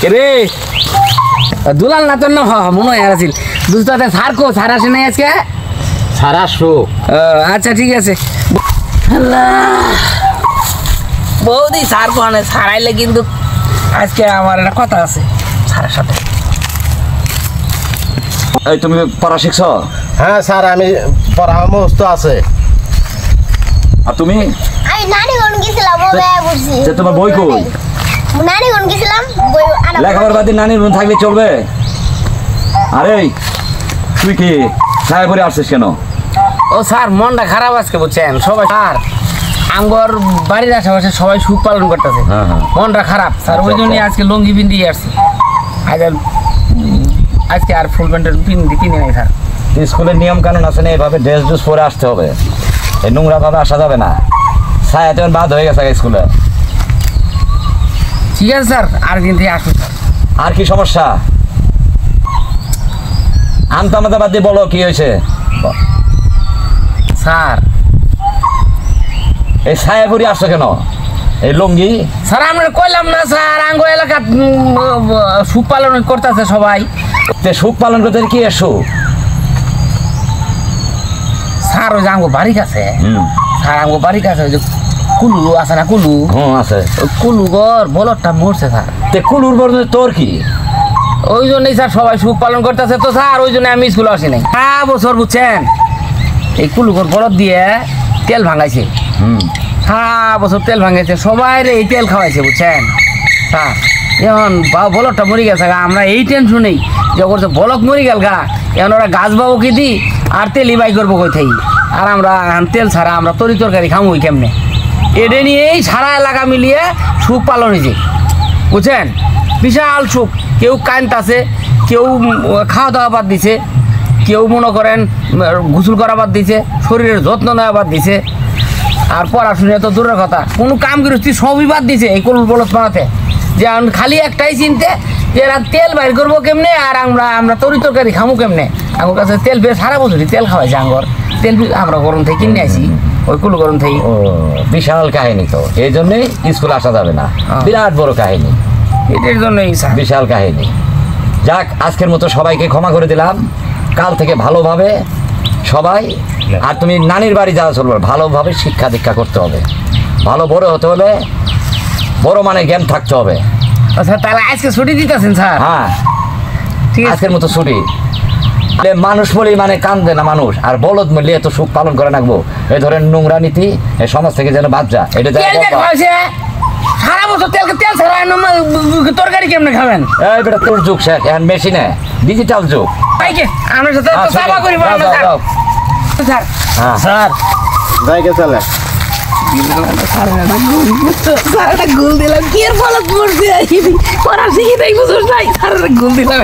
কে রে দুলাল না তোর না মনে হয় আসিল দুস্তাতে স্যার কো স্যার আসে নাই আজকে স্যার আসো আচ্ছা ঠিক আছে বৌদি স্যার কোনে স্যার আইলে কিন্তু আজকে আমার একটা কথা আছে স্যারের সাথে এই তুমি পড়া শিখছো? হ্যাঁ স্যার আমি পরামর্শ আছে। আর তুমি? আমি নানিগঞ্জ গেছিলাম বুঝছি যে তোমার বই কই? নানিগঞ্জ গেছিলাম বই আনা লেখাপড়ার বাদে নানির রুম থাকলে চলবে? আরে তুই কি ছায়া করে আসছিস কেন? ও স্যার মনটা খারাপ আজকে বুঝছেন সবাই স্যার আমার বাড়ির আশেপাশে সবাই সুখ পালন করতেছে মনটা খারাপ স্যার ওই জন্যই আজকে লুঙ্গি পিন্দি আসছি আজকে আর ফুল প্যান্টের পিন্দি কিনে নাই স্যার স্কুলের নিয়ম কানুন আছে না, এভাবে ড্রেস ড্রেস পরে আসতে হবে, এই নোংরা ভাবে আসা যাবে না। ছায়া তেমন বাদ হয়ে গেছে স্কুলে। ঠিক আছে স্যার আর দিন থেকে আসুন স্যার। আর কি সমস্যা? আমতা আমাদের বাদ দিয়ে বলো কি হয়েছে। স্যার এই ছায়া পরে আসছো কেন? এই লুঙ্গি? স্যার আমরা কইলাম না স্যার আঙ্গো এলাকা সুখ পালন করতেছে সবাই। সুখ পালন করতে কি এসো? স্যার ওই যে আঙ্গো বাড়ি কাছে স্যার আঙ্গো বাড়ি কাছে ওই যে কুলু আছে না কুলু আছে কুলু গর বলদটা মরছে স্যার। তে কুলুর বর্ণ তোর কি? ওই জন্যই স্যার সবাই সুখ পালন করতেছে তো স্যার ওই জন্য আমি স্কুলে আসি নাই। হ্যাঁ বছর বুঝছেন এই কুলুকর বলদ দিয়ে তেল ভাঙাইছে। হ্যাঁ বছর তেল ভাঙাইছে সবাই এই তেল খাওয়াইছে বুঝছেন স্যার। এখন বলদটা মরি গেছে গা আমরা এই টেনশনেই যে করছে বলদ মরি গেল গা এখন ওরা গাছ বাবু কি দি আর তেলই বাই করবো কই থাই আর আমরা তেল ছাড়া আমরা তরি তরকারি খামুই কেমনে এটা নিয়েই সারা এলাকা মিলিয়ে সুখ পালন হয়েছে বুঝছেন বিশাল সুখ। কেউ কান্ত আছে, কেউ খাওয়া দাওয়া বাদ দিছে, কেউ মনে করেন গোসল করা বাদ দিছে, শরীরের যত্ন নেওয়া বাদ দিছে, আর পড়াশোনা তো দূরের কথা কোনো কাম গৃহস্থী সবই বাদ দিছে এই কলুর বলদ বানাতে। যে খালি একটাই চিনতে যে এরা তেল বাইর করবো কেমনে আর আমরা তরি তরকারি খামো কেমনে। আমার কাছে তেল বেশ সারা বছরই তেল খাওয়াইছে আঙ্গর তেল আমরা গরম থেকে কিনে আসি ওই কুলু গরম থেকে। বিশাল কাহিনী তো, এই জন্যই স্কুল আসা যাবে না। বিরাট বড় কাহিনী, এটার জন্যই বিশাল কাহিনী। যাক আজকের মতো সবাইকে ক্ষমা করে দিলাম, কাল থেকে ভালোভাবে সবাই। আর তুমি নানির বাড়ি যাওয়া চলবে, ভালোভাবে শিক্ষা দীক্ষা করতে হবে, ভালো বড় হতে হলে বড় মানে জ্ঞান থাকতে হবে। আচ্ছা তাহলে আজকে ছুটি দিতেছেন স্যার? হ্যাঁ ঠিক আছে আজকের মতো ছুটি। মানুষ বলেই মানে কান্দে না মানুষ, আর বলদ মূল্যে এত সুখ পালন করে রাখবো এই ধরেন নোংরা নীতি এই সমাজ থেকে যেন বাদ যায়। এটা সারা বছর তেল ছাড়া তরকারি কেমনে খাবেন? এই বেটা তোর যুগ শেখ, এখন মেশিনে ডিজিটাল যুগ। আমার সাথে সেবা করি স্যার। স্যার যাই গে চলে গুল দিলাম কি আর বলত পড়ছে পড়া শিখি তাই বুঝোস নাই স্যার গুল দিলাম।